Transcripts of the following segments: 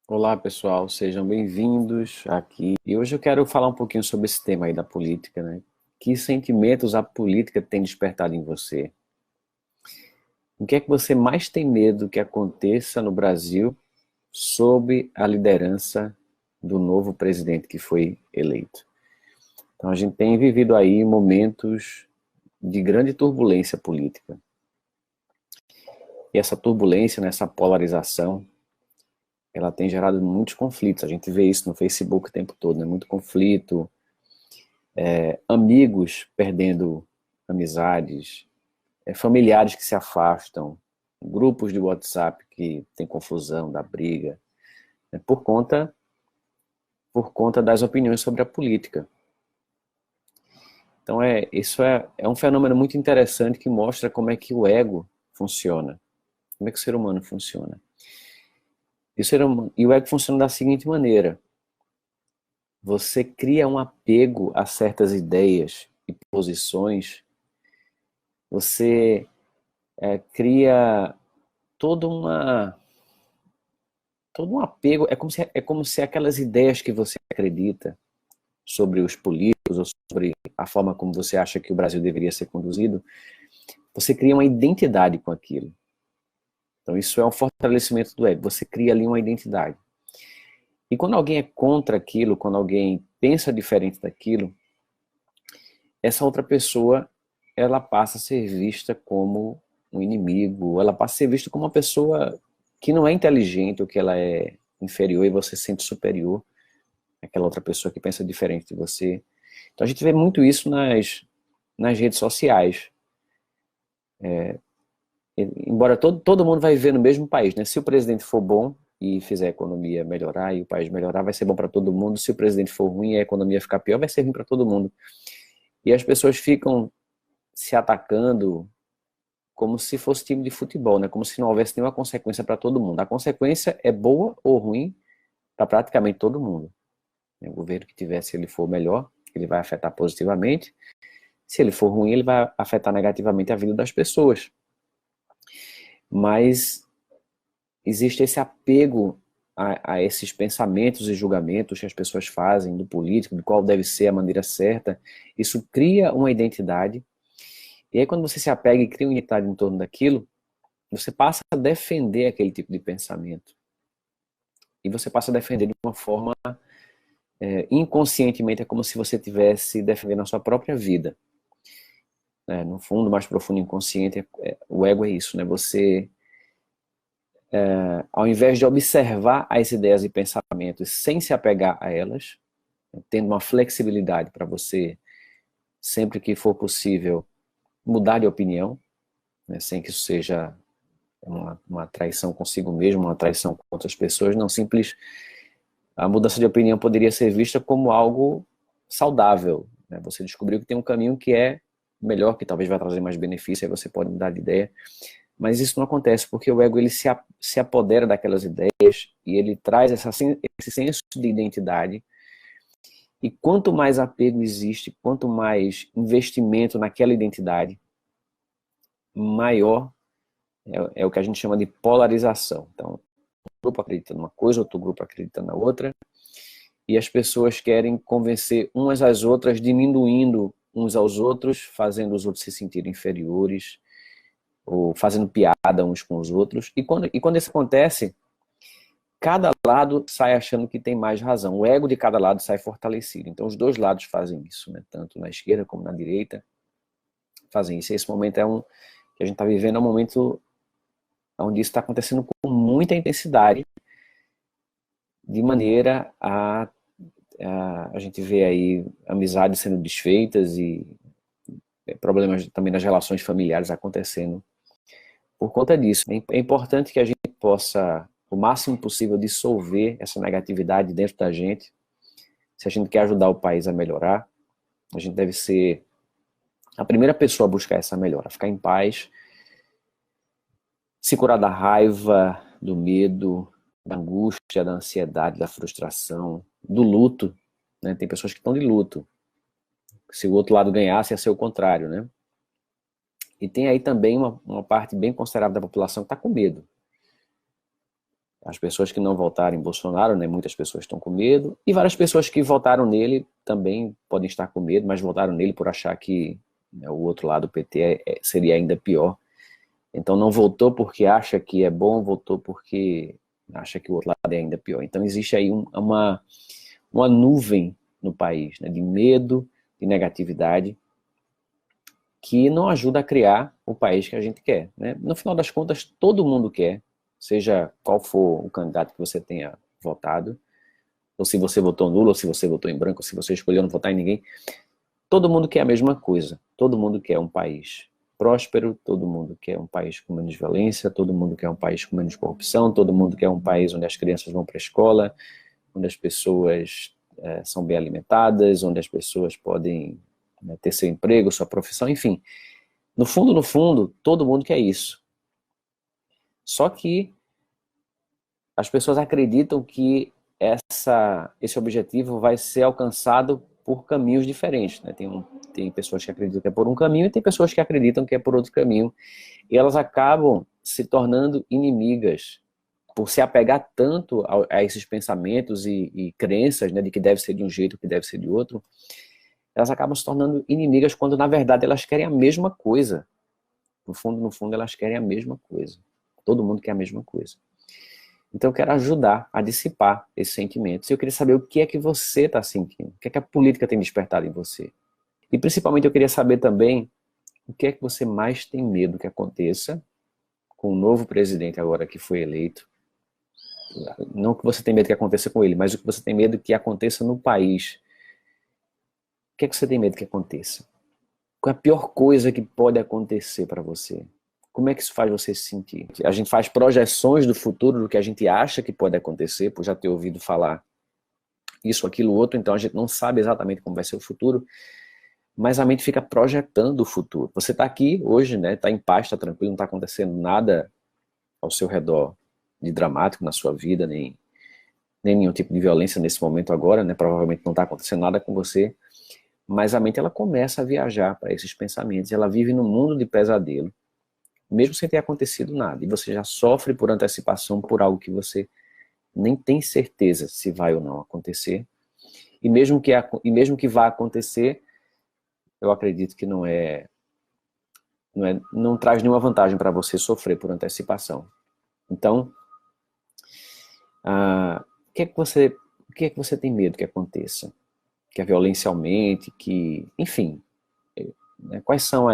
Olá pessoal, sejam bem-vindos aqui. E hoje eu quero falar um pouquinho sobre esse tema aí da política, né? Que sentimentos a política tem despertado em você? O que é que você mais tem medo que aconteça no Brasil sob a liderança do novo presidente que foi eleito? Então a gente tem vivido aí momentos de grande turbulência política. E essa turbulência, né, essa polarização, ela tem gerado muitos conflitos. A gente vê isso no Facebook o tempo todo, né? Muito conflito, amigos perdendo amizades, familiares que se afastam, grupos de WhatsApp que tem confusão, da briga, né, por conta das opiniões sobre a política. Então isso é um fenômeno muito interessante que mostra como é que o ego funciona, como é que o ser humano funciona. E o ego funciona da seguinte maneira: você cria um apego a certas ideias e posições, você cria toda uma todo um apego. É como se aquelas ideias que você acredita sobre os políticos ou sobre a forma como você acha que o Brasil deveria ser conduzido, você cria uma identidade com aquilo. Então isso é um fortalecimento do ego. Você cria ali uma identidade. E quando alguém é contra aquilo, quando alguém pensa diferente daquilo, essa outra pessoa, ela passa a ser vista como um inimigo, ela passa a ser vista como uma pessoa que não é inteligente, ou que ela é inferior e você se sente superior àquela outra pessoa que pensa diferente de você. Então a gente vê muito isso nas redes sociais. Embora todo mundo vai viver no mesmo país, né? Se o presidente for bom e fizer a economia melhorar e o país melhorar, vai ser bom para todo mundo. Se o presidente for ruim e a economia ficar pior, vai ser ruim para todo mundo. E as pessoas ficam se atacando como se fosse time de futebol, né? Como se não houvesse nenhuma consequência para todo mundo. A consequência é boa ou ruim para praticamente todo mundo. O governo que tiver, se ele for melhor, ele vai afetar positivamente. Se ele for ruim, ele vai afetar negativamente a vida das pessoas. Mas existe esse apego a esses pensamentos e julgamentos que as pessoas fazem do político, de qual deve ser a maneira certa. Isso cria uma identidade. E aí, quando você se apega e cria uma identidade em torno daquilo, você passa a defender aquele tipo de pensamento. E você passa a defender de uma forma inconscientemente, é como se você estivesse defendendo a sua própria vida. No fundo, mais profundo, inconsciente, o ego é isso, né? Você, ao invés de observar as ideias e pensamentos sem se apegar a elas, tendo uma flexibilidade para você, sempre que for possível, mudar de opinião, né? Sem que isso seja uma traição consigo mesmo, uma traição com outras pessoas, não simples. A mudança de opinião poderia ser vista como algo saudável, né? Você descobriu que tem um caminho que é melhor, que talvez vai trazer mais benefício, aí você pode mudar de ideia. Mas isso não acontece, porque o ego ele se apodera daquelas ideias e ele traz esse senso de identidade. E quanto mais apego existe, quanto mais investimento naquela identidade, maior é o que a gente chama de polarização. Então, um grupo acredita numa coisa, outro grupo acredita na outra, e as pessoas querem convencer umas às outras, diminuindo uns aos outros, fazendo os outros se sentirem inferiores, ou fazendo piada uns com os outros. E quando isso acontece, cada lado sai achando que tem mais razão. O ego de cada lado sai fortalecido. Então os dois lados fazem isso, né? Tanto na esquerda como na direita fazem isso. E esse momento que a gente está vivendo, é um momento onde isso está acontecendo com muita intensidade, de maneira a gente vê aí amizades sendo desfeitas e problemas também nas relações familiares acontecendo por conta disso. É importante que a gente possa, o máximo possível, dissolver essa negatividade dentro da gente. Se a gente quer ajudar o país a melhorar, a gente deve ser a primeira pessoa a buscar essa melhora, ficar em paz, se curar da raiva, do medo, da angústia, da ansiedade, da frustração, do luto, né? Tem pessoas que estão de luto. Se o outro lado ganhasse, ia ser o contrário, né? E tem aí também uma parte bem considerável da população que está com medo. As pessoas que não votaram em Bolsonaro, né, muitas pessoas estão com medo, e várias pessoas que votaram nele também podem estar com medo, mas votaram nele por achar que, né, o outro lado, o PT, seria ainda pior. Então não votou porque acha que é bom, votou porque acha que o outro lado é ainda pior. Então existe aí uma nuvem no país, né, de medo, de negatividade, que não ajuda a criar o país que a gente quer, né? No final das contas, todo mundo quer, seja qual for o candidato que você tenha votado, ou se você votou nulo, ou se você votou em branco, ou se você escolheu não votar em ninguém, todo mundo quer a mesma coisa, todo mundo quer um país próspero, todo mundo quer um país com menos violência, todo mundo quer um país com menos corrupção, todo mundo quer um país onde as crianças vão para a escola, onde as pessoas são bem alimentadas, onde as pessoas podem, né, ter seu emprego, sua profissão, enfim. No fundo, todo mundo quer isso. Só que as pessoas acreditam que esse objetivo vai ser alcançado por caminhos diferentes, né? Tem pessoas que acreditam que é por um caminho e tem pessoas que acreditam que é por outro caminho. E elas acabam se tornando inimigas por se apegar tanto a esses pensamentos e crenças, né, de que deve ser de um jeito, que deve ser de outro. Elas acabam se tornando inimigas quando, na verdade, elas querem a mesma coisa. No fundo, elas querem a mesma coisa. Todo mundo quer a mesma coisa. Então eu quero ajudar a dissipar esses sentimentos. Eu queria saber o que é que você está sentindo, o que é que a política tem despertado em você. E principalmente eu queria saber também o que é que você mais tem medo que aconteça com o novo presidente agora que foi eleito. Não que você tem medo que aconteça com ele, mas o que você tem medo que aconteça no país. O que é que você tem medo que aconteça? Qual é a pior coisa que pode acontecer para você? Como é que isso faz você se sentir? A gente faz projeções do futuro, do que a gente acha que pode acontecer, por já ter ouvido falar isso, aquilo, outro, então a gente não sabe exatamente como vai ser o futuro, mas a mente fica projetando o futuro. Você está aqui hoje, né? Está em paz, está tranquilo, não está acontecendo nada ao seu redor de dramático na sua vida, nem nenhum tipo de violência nesse momento agora, né? Provavelmente não está acontecendo nada com você, mas a mente ela começa a viajar para esses pensamentos, ela vive num mundo de pesadelo, mesmo sem ter acontecido nada, e você já sofre por antecipação por algo que você nem tem certeza se vai ou não acontecer, e mesmo que vá acontecer, eu acredito que não traz nenhuma vantagem para você sofrer por antecipação. Então, o que é que você tem medo que aconteça? Que a violência aumente, enfim, né, quais são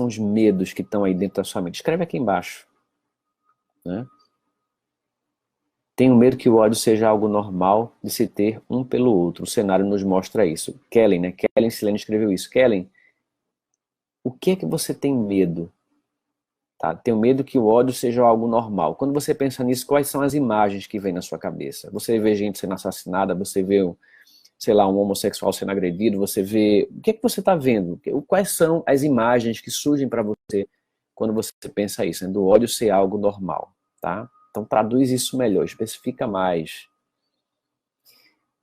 os medos que estão aí dentro da sua mente? Escreve aqui embaixo, né? Tenho medo que o ódio seja algo normal de se ter um pelo outro. O cenário nos mostra isso. Kellen, né? Kellen Silene escreveu isso. Kellen, o que é que você tem medo? Tá? Tenho medo que o ódio seja algo normal. Quando você pensa nisso, quais são as imagens que vêm na sua cabeça? Você vê gente sendo assassinada, você vê, sei lá, um homossexual sendo agredido, você vê... O que é que você está vendo? Quais são as imagens que surgem para você quando você pensa isso, né? Do ódio ser algo normal, tá? Então traduz isso melhor, especifica mais.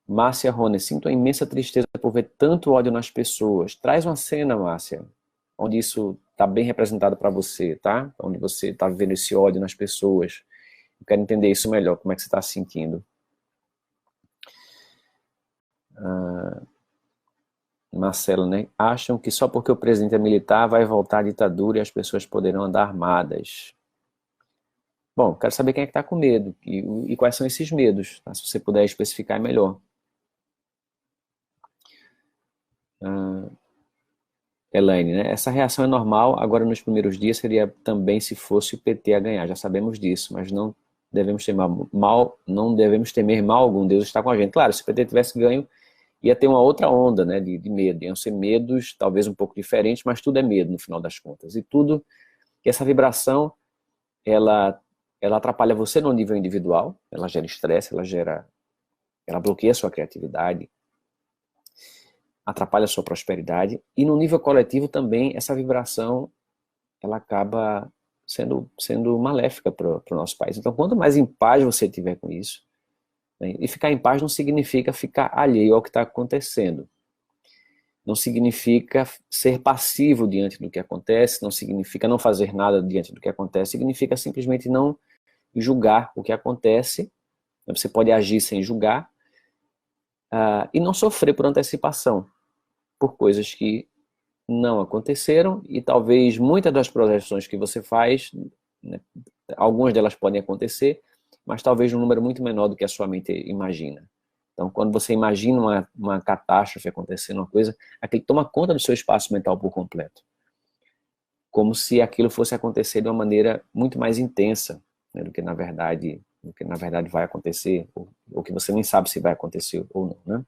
Márcia Rone, sinto uma imensa tristeza por ver tanto ódio nas pessoas. Traz uma cena, Márcia, onde isso está bem representado para você, tá? Onde você está vendo esse ódio nas pessoas. Eu quero entender isso melhor, como é que você está se sentindo. Marcelo, né? Acham que só porque o presidente é militar vai voltar à ditadura e as pessoas poderão andar armadas. Bom, quero saber quem é que está com medo e quais são esses medos, tá? Se você puder especificar, é melhor. Elaine, né? Essa reação é normal, agora nos primeiros dias seria também se fosse o PT a ganhar, já sabemos disso, mas não devemos temer mal algum, Deus está com a gente. Claro, se o PT tivesse ganho, ia ter uma outra onda, né, de medo, iam ser medos talvez um pouco diferentes, mas tudo é medo no final das contas, e essa vibração, ela atrapalha você no nível individual, ela gera estresse, ela bloqueia a sua criatividade, atrapalha a sua prosperidade, e no nível coletivo também essa vibração ela acaba sendo maléfica para o nosso país. Então, quanto mais em paz você tiver com isso, né, e ficar em paz não significa ficar alheio ao que está acontecendo, não significa ser passivo diante do que acontece, não significa não fazer nada diante do que acontece, significa simplesmente não julgar o que acontece, você pode agir sem julgar, e não sofrer por antecipação, por coisas que não aconteceram, e talvez muitas das projeções que você faz, né, algumas delas podem acontecer, mas talvez um número muito menor do que a sua mente imagina. Então, quando você imagina uma catástrofe acontecendo, uma coisa, aquilo toma conta do seu espaço mental por completo. Como se aquilo fosse acontecer de uma maneira muito mais intensa, né, do que na verdade vai acontecer, ou que você nem sabe se vai acontecer ou não, né?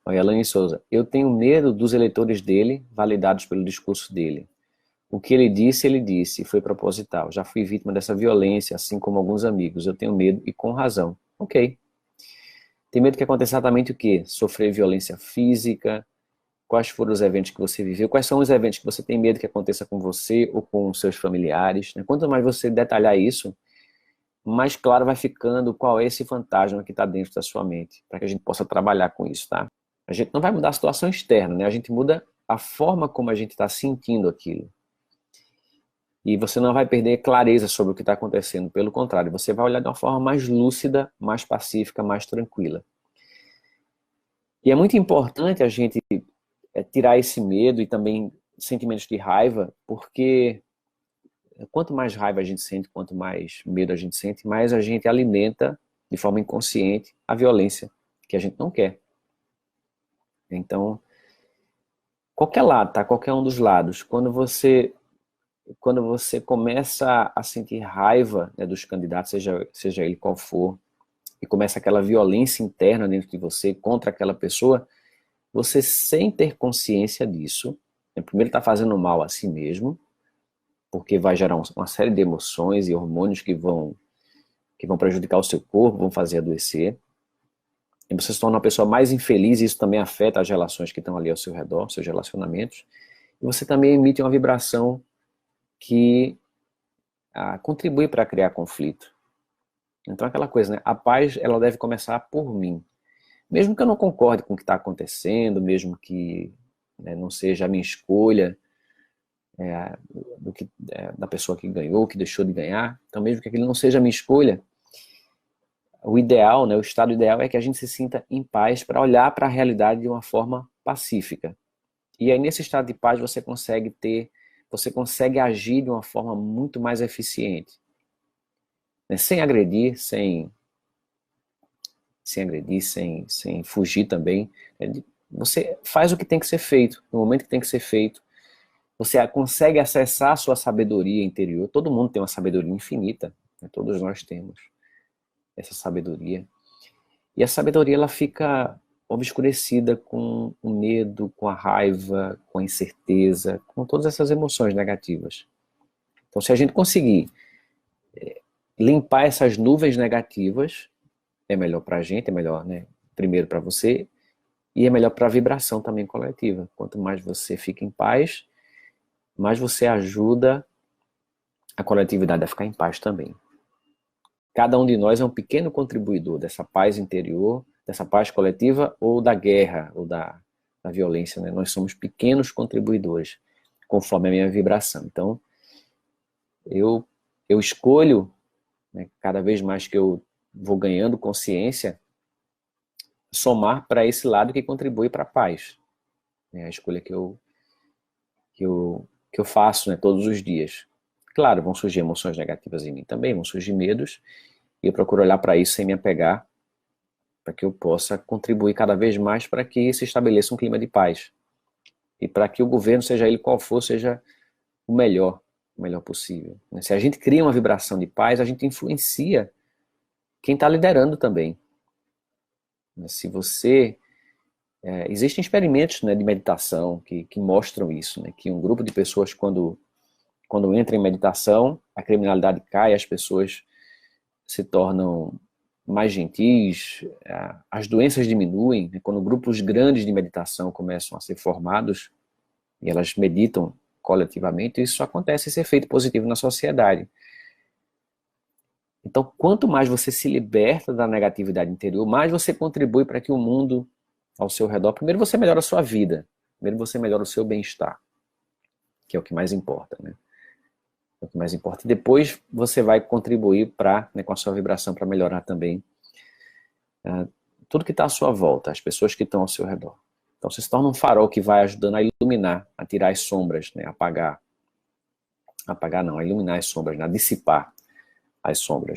Olha, Elaine Souza, eu tenho medo dos eleitores dele, validados pelo discurso dele. O que ele disse, foi proposital. Já fui vítima dessa violência, assim como alguns amigos. Eu tenho medo e com razão. Ok. Tem medo que aconteça exatamente o quê? Sofrer violência física? Quais foram os eventos que você viveu? Quais são os eventos que você tem medo que aconteça com você ou com seus familiares? Quanto mais você detalhar isso, mais claro vai ficando qual é esse fantasma que está dentro da sua mente, para que a gente possa trabalhar com isso, tá? A gente não vai mudar a situação externa, né? A gente muda a forma como a gente está sentindo aquilo. E você não vai perder clareza sobre o que está acontecendo. Pelo contrário, você vai olhar de uma forma mais lúcida, mais pacífica, mais tranquila. E é muito importante a gente tirar esse medo e também sentimentos de raiva, porque quanto mais raiva a gente sente, quanto mais medo a gente sente, mais a gente alimenta de forma inconsciente a violência que a gente não quer. Então, qualquer lado, tá? Qualquer um dos lados, quando você começa a sentir raiva, né, dos candidatos, seja ele qual for, e começa aquela violência interna dentro de você contra aquela pessoa, você, sem ter consciência disso, né, primeiro está fazendo mal a si mesmo, porque vai gerar uma série de emoções e hormônios que vão prejudicar o seu corpo, vão fazer adoecer. E você se torna uma pessoa mais infeliz, e isso também afeta as relações que estão ali ao seu redor, seus relacionamentos. E você também emite uma vibração que contribui para criar conflito. Então aquela coisa, né? A paz, ela deve começar por mim. Mesmo que eu não concorde com o que está acontecendo, mesmo que, né, não seja a minha escolha, da pessoa que ganhou, que deixou de ganhar, então mesmo que aquilo não seja a minha escolha, o ideal, né, o estado ideal é que a gente se sinta em paz para olhar para a realidade de uma forma pacífica. E aí nesse estado de paz você consegue agir de uma forma muito mais eficiente, né, sem agredir, sem fugir também. Você faz o que tem que ser feito, no momento que tem que ser feito. Você consegue acessar a sua sabedoria interior. Todo mundo tem uma sabedoria infinita, né? Todos nós temos essa sabedoria. E a sabedoria, ela fica obscurecida com o medo, com a raiva, com a incerteza, com todas essas emoções negativas. Então, se a gente conseguir limpar essas nuvens negativas, é melhor para a gente, é melhor, né, primeiro para você, e é melhor para a vibração também coletiva. Quanto mais você fica em paz, mais você ajuda a coletividade a ficar em paz também. Cada um de nós é um pequeno contribuidor dessa paz interior, dessa paz coletiva, ou da guerra, ou da violência, né? Nós somos pequenos contribuidores, conforme a minha vibração. Então, eu escolho, né, cada vez mais que eu vou ganhando consciência, somar para esse lado que contribui para a paz. É a escolha que eu faço, né, todos os dias. Claro, vão surgir emoções negativas em mim também, vão surgir medos, e eu procuro olhar para isso sem me apegar, para que eu possa contribuir cada vez mais para que se estabeleça um clima de paz. E para que o governo, seja ele qual for, seja o melhor possível. Se a gente cria uma vibração de paz, a gente influencia quem está liderando também. Se você... existem experimentos, né, de meditação que mostram isso, né, que um grupo de pessoas, quando entra em meditação, a criminalidade cai, as pessoas se tornam mais gentis, as doenças diminuem, né, quando grupos grandes de meditação começam a ser formados e elas meditam coletivamente, isso acontece, esse efeito positivo na sociedade. Então, quanto mais você se liberta da negatividade interior, mais você contribui para que o mundo ao seu redor, primeiro você melhora a sua vida, primeiro você melhora o seu bem-estar, que é o que mais importa, né? É o que mais importa. E depois você vai contribuir né, com a sua vibração para melhorar também tudo que está à sua volta, as pessoas que estão ao seu redor. Então você se torna um farol que vai ajudando a iluminar, a tirar as sombras, né, apagar não, a iluminar as sombras, né, a dissipar as sombras.